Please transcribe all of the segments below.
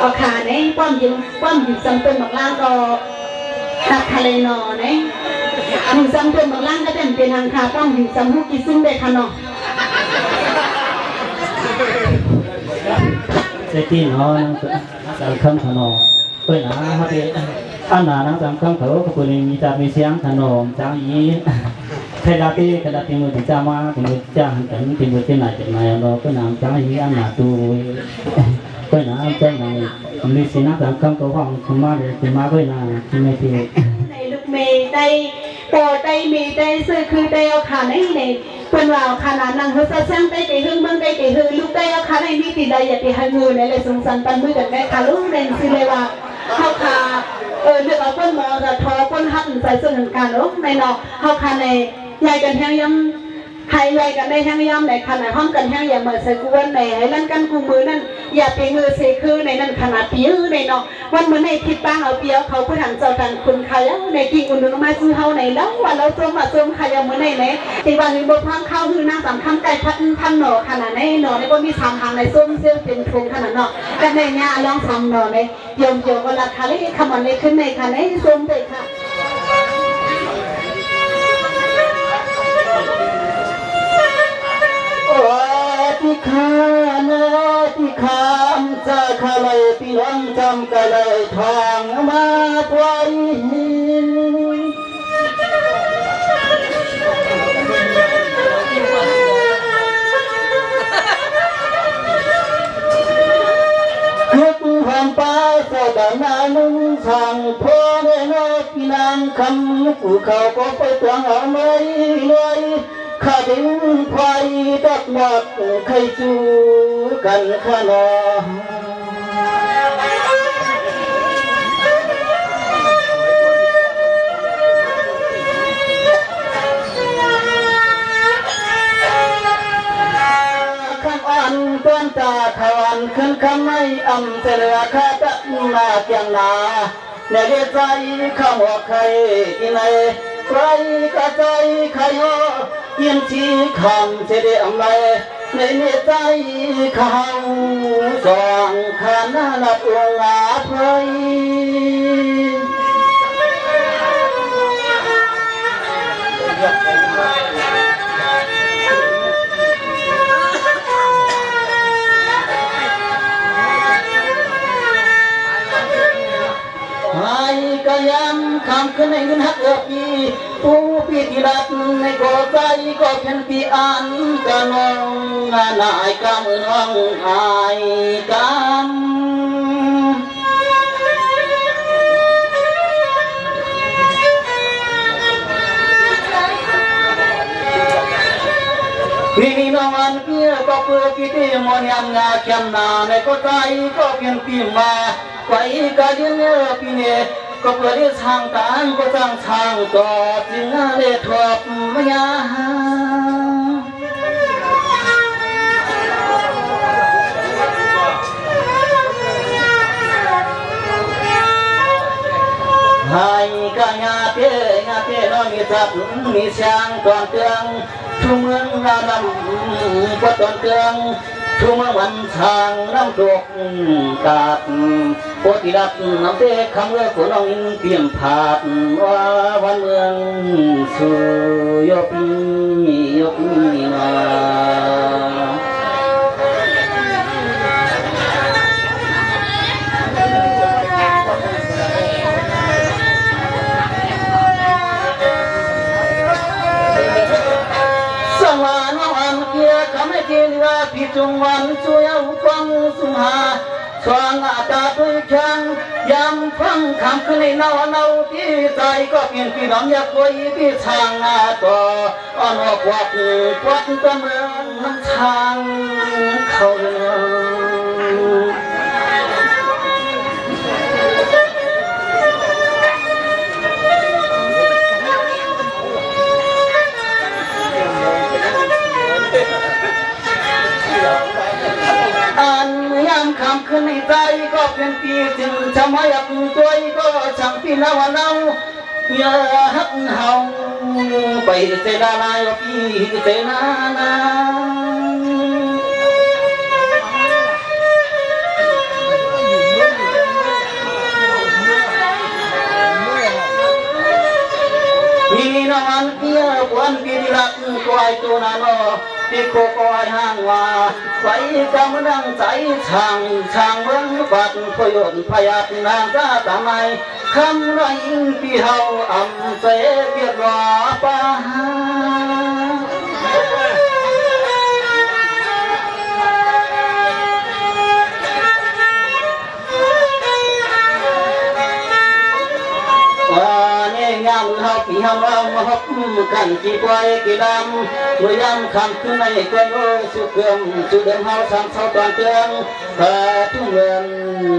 ก็ขาเนี่ยป้อมยิงซ้ำต้นบักล่างก็หักทะเลนอเนี่ยยิงซ้ำต้นบักล่างก็เป็นทางขาป้อมยิงซ้ำหุกิซึ่งได้ขนอเจ้าที่น้องสามคำขนมเพื่อนนะฮะเด็กอันหนานังสามคำเขาก็คนมีแต่มีเสียงขนมจางยีใครได้ที่ใครได้ที่มือที่จะมาที่มือจะหันกันที่มือที่ไหนจะไหนเราก็นำจางยีอันหนาตัวเพื่อนนะเจ้าไหนมีเสียงสามคำก็ฟังคุณมาเลยคุณมาเพื่อนนะที่ไม่ที่ในลูกเมย์ได้โปรได้มีได้ซื้อคือได้เอาขาในเนี่ยเป็นว่าขนาดนั่งหัวเส้นได้กี่หึ่งมึงได้กี่หึ่งลูกได้เอาขาในมีติดได้อย่าติดให้มือเนี่ยเลยสงสารปันมือกันได้ขาลูกเนี่ยสิเลยว่าเขาขาเลือกเอาต้นมอจะทอต้นหักใส่เสื้อกันการลูกในนอกเขาขาในใหญ่กันแห้งย้ำไฮใหญ่กันได้แห้งย้ำในขนาดห้องกันแห้งอย่าเหมือนใส่กูวันในให้ลั่นกันกูมือนั่นอย่าตีมือเสคือในนั่นขนาดปิ้วในนอกวันเหมือนในทิศบ้างเอาเปี้ยวเขาผู้ถังเจ้ากันคุณใครแล้วในกิ่งอุ่นนุ่มมาซื้อเฮาในแล้วว่าเราจมมาจมใครเอาเหมือนในไหนตีวันนี้บนทางเข้าคือนั่งสามคำไก่พันหน่อขนาดในหน่อในก็มีสามหางในส้มเสี้ยวเป็นทงขนาดเนาะกันในเนี้ยลองทำหน่อในโยมก็ราคาเลยขมันเลยขึ้นในขนาดในส้มเลยค่ะที่ขานาที่ขามจะขเลยที่หลังจำกันเลยทางมาไว้คือกูผ่านป่าสะดานานุ่งสั่งพ่อแม่นกนางคำกูเขาก็ไปตัวเอาไม่เลยข้าดึงไฟดักหมักใครจูกันขนมข้างอันต้นตาทวันขึ้นคำไม่อำเสลือข้าตักมาเกียงนาในเรื่องใจข้าหัวใครที่ไหนใครก็ใจใครยินที่คำเสด็จอะไรในเนื้อใจเขาสองขาหน้าหลับลงอาเพยกยำคำขึ้นในเงินหักปีผู้พิธีรัตในก่อใจก็เป็นปีอันกันน้องงานนายกำน้องอายกำพี่น้องอันเพียก็เพื่อพิธีมนยังงาเขียนนาในก่อใจก็เป็นปีมาไปกันเนื้อปีเนก็เพื่อที่ทางการก็จ้างทางต่อจึงได้ทบมายาให้กันงาเพียน้องมีทับมีช่างตอนเตืองทุ่งเมืองนาดำก็ตอนเตืองทุ่งเมืองวันช่างน้ำตกกาดโพธิรัตน์น้ำเตะคำเลือกของน้องเปี่ยมผาดว่าวันเมืองสุยกมาสวรรค์วันเกียร์คำให้เกียร์ว่าพี่จงวันช่วยเอาฟังสุมหาสว่างอาตาด้วยช่างยำฟังคำขึ้นในเนาที่ใจก็เปลี่ยนพี่น้องอยากไว้พี่ทางอาต่ออ่อนอกวัดตัวเมืองน้ำทางเขาคำขึ้นในใจก็เป็นปีจึงทำให้อับตัวก็ช่างพี่นาวันเอาอย่าหักเฮาไปเสนาลายว่าพี่เสนานา วันปีนิรักก็ไอตัวนานอที่โคก็ไอห้างว่าไฟกำลังใจช่างเมืองบัดพยนพยัดนางตาตาในคำไรปีเฮาอำเสเกียรติว่าป่างามเฮาปีเฮาเรามาฮบกันกี่ไว้กี่ดำเมื่อยามคำขึ้นในกวนโอ้สุเกิมสุเดิมเฮาสามเสาตอนเตืองทุ่งเงิน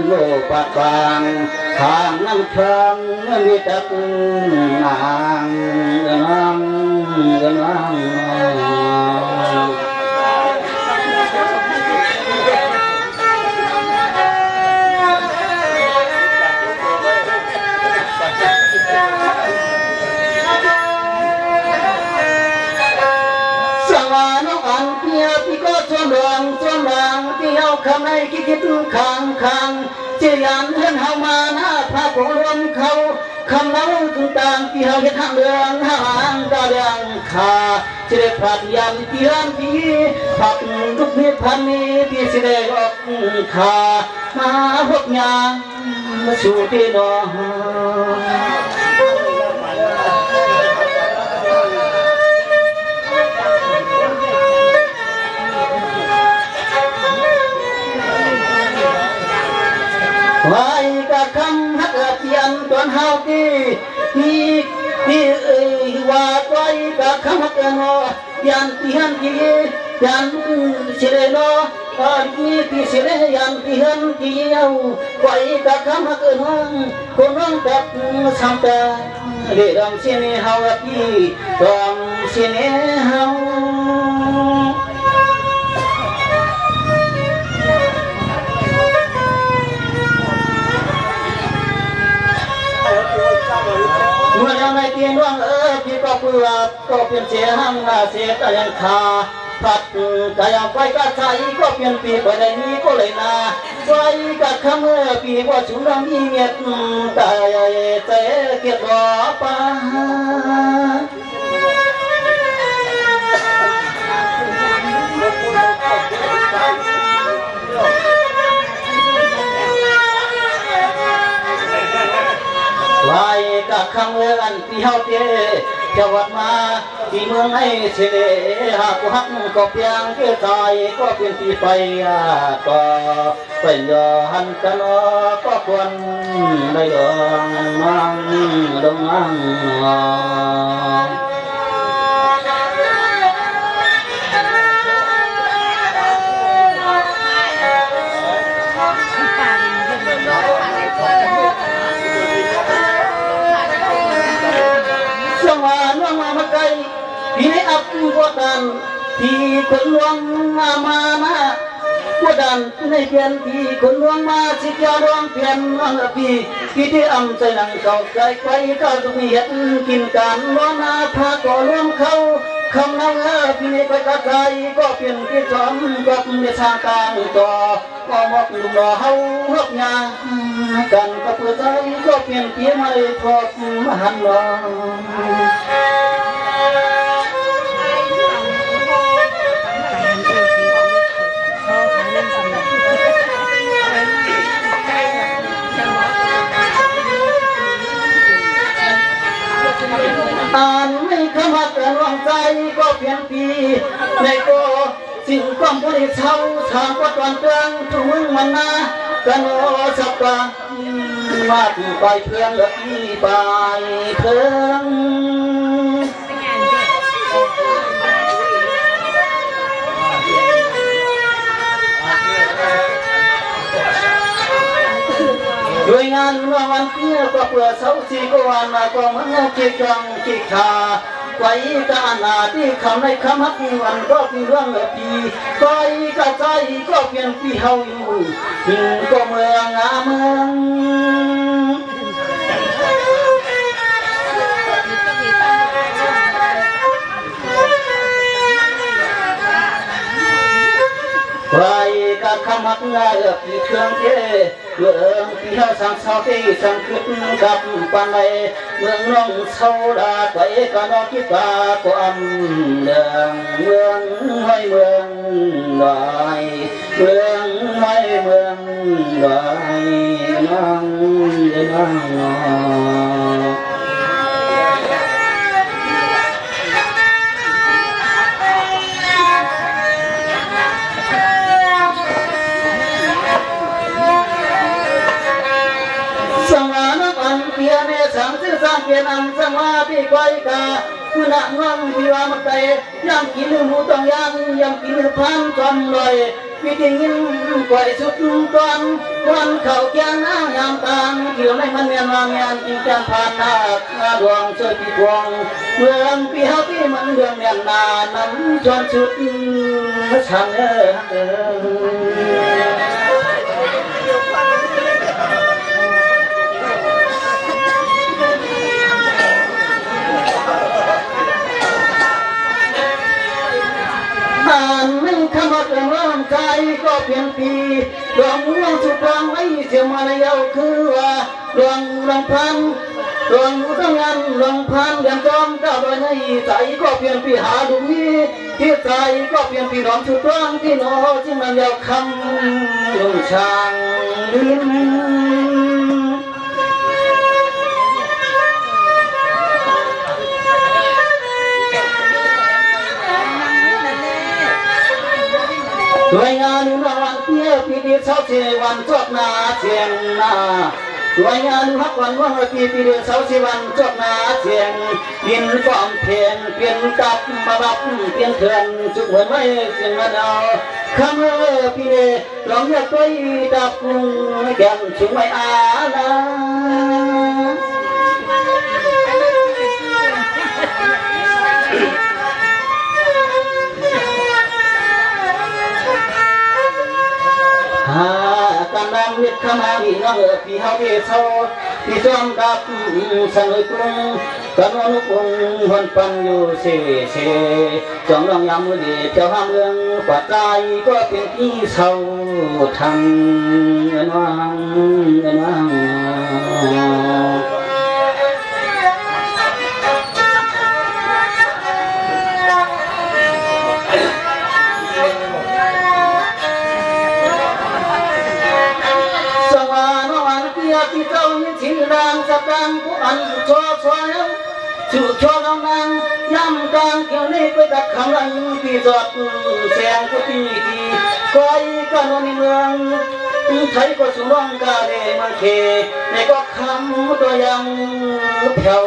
โลปากบางทางน้ำเชิงมีแต่นางที่เฮาคำในคิดข้างเจียนเพื่อนเฮามาหน้าพระโกรวมเขาคำเล่าถึงต่างที่เฮาเห็นทางเรืองหางตาเรืองขาจะได้พลัดยามที่ร้านที่ผักทุกเม็ดพันนี้ที่สิได้ออกขามาพบยามาสู่ที่นอไว้กับคำฮักเพียนตอนเฮาที่ว่าไว้กับคำฮักนอยันที่ยันเสด็จนอตอนนี้ที่เสด็จยันที่เอาไว้กับคำฮักน้องคนน้องกับสามตาเรื่องเสน่ห์เฮาที่รำเสน่ห์เฮาเมื่อยังในเตียงว่างพี่ก็เปลือกก็เปลี่ยนเสียห้างหน้าเสียแต่ยังคาผัดกายไฟก็ใช้ก็เปลี่ยนปีไปในนี้ก็เลยนาไฟก็ขมือปีว่าชุนรำมีเงียบตายเตะเกียรติรอป้าไว้กับคำเลื่อนที่เฮาเตะจะวัดมาที่เมืองให้เสด็จหากหักก็เพียงเพื่อใจก็เปลี่ยนที่ไปก็เป็นยอหันกันก็ควรได้ดองมั่งพี่อับกดดันที่คนลวงมากดดันในเพียนที่คนลวงมาสิจะร้องเพียนพี่ที่อำใจนังเก่าใจไปก็ต้องมีเหตุกินการล้วนนาพาก็รวมเขาคำนั้นพี่ไปกระจายก็เปลี่ยนที่จอมก็มีทางการต่อก็มอกลุงรอเฮาฮกยากันก็เพื่อใจก็เปลี่ยนเพียงไม่พอหันรออ่านไม่ขมักกันวางใจก็เพียงปีในก็สิ่งความบริสุทธิ์ทางวัดวันเตืองทุ่งมันนากันโอสับปะมาที่ไปเพื่อนและที่ไปเพื่อนด้วยงานวันเพื่อก็เพื่อเสาสีก็วันก็มันเกี่ยจังกิขาไว้กาหน้าที่คำในคำฮักวันก็เป็นเรื่องปีไว้กระใจก็เปลี่ยนปีเฮาอยู่ก็เมืองไว้กับคำ มักงาปีเทืองเทเมืองปีเฮาสังเสาที่สังคิดกับปันใดเมืองน้องเศร้าดาไปก็นอกที่ตาก็อำเดืองเมืองให้เมืองลอยเมืองให้เมืองลอยนั่งเพียเมสังสื่อสร้างเพียนำสังวาที่ไกวกาคุณะงงพิวามไตยำกินหมูต้องยำกินพันจอมลอยพิธีงินก่อยสุดก่อนวันเขาแก่น้ายามตางเกี่ยวในมันเมียนวางงานกินจานผ่านหน้าดวงเสื้อปีดวงเมืองปีเฮาที่มันเดืองเนียนนานำจนชุดช่างไม่ขมักร่างใจก็เพียงปีดวงม่วงสุดฟังไว้เสียมาในเย้าคือว่าดวงลำพันดวงต้องงานลำพันเดือนจอมเจ้าโดยในใจก็เพียงปีหาดูมีที่ใจก็เพียงปีดวงสุดฟังที่นอจึงมันเย้าคำลงช่างลิ้นด้วยงานนวันเที่ยวปีเดียวเช้าเชวันจบนาเชียงนาด้วยงานพักวันว่างปีเดียวเช้าเชวันจบนาเชียงดินฟ้องเพลงเปลี่ยนตับมาบับเปลี่ยนเถื่อนจุกเหมือนไม่เปลี่ยนมาเอาคำปีเดียวลองเรียกตัวตับแก้มชุมไม่อาลาการนำเล็ดขมาวิน้องพี่เฮาเวโซพี่จอมกับสนุกกรุงกันวนุกรุงหันปันอยู่เสจองน้องยามมือดีเจ้าห้ามเมืองปัจจัยก็เป็นที่เศร้าทางเงินวังที่เจ้ายิ่งชิงรางสับดังผู้อันชัวสู่ชัวน้องนางย่ำกลางเกี่ยวนี้ไปตัดคำรังที่จอดแสงก็ตีก้อยกันวันเมืองไทยก็สุน้องกาเดมาเคในก็คำตัวยังแผ่ว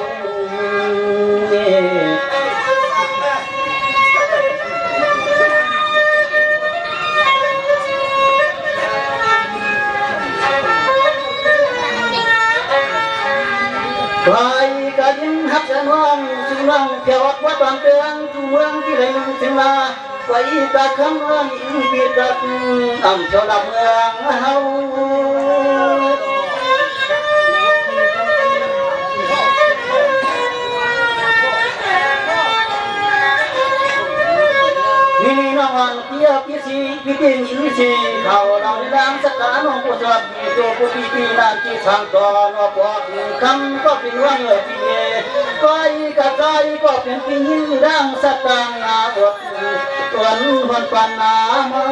ใครก็ยิ่งหักน้องสุนังเพียววัดตอนเตือนทุเมืองที่ไรมึงถึงลาไว้ตาคำเมืองอินปีดัดอำเภอลำเมืองเฮานี่น้องวันเพียพี่สีพี่ติงอินสีเขาเราในดังสักการน้องผู้ชอบมีตัวผู้พี่นานที่ทางก่อนว่าบอกหนึ่งคำก็เป็นว่าเงื่อพี่ก้อยกระจายก็เป็นปีนดังสักต่างนาอดวันวันปันนามา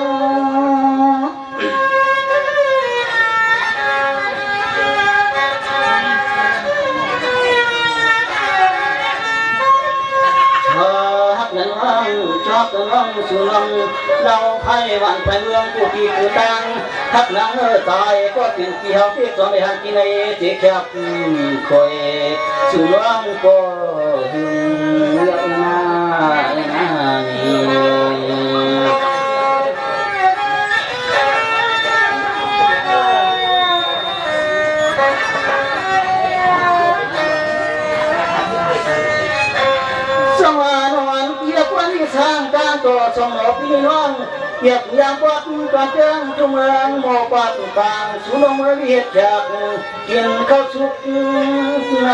ชอบตัวน้องสุนังเราไพ่วันไพ่เมืองผู้ที่คือตังทักหลังตายก็เป็นเกี่ยวที่สอนในหันกินในที่แคบคอยสุนังก็หึงเรื่องมานี่สร้างการต่อสมรพี่น้องเหยียบยามวัดตอนเจ้งจุเมืองหมอปัดบางสุนมเรียกจากกินข้าวสุกใน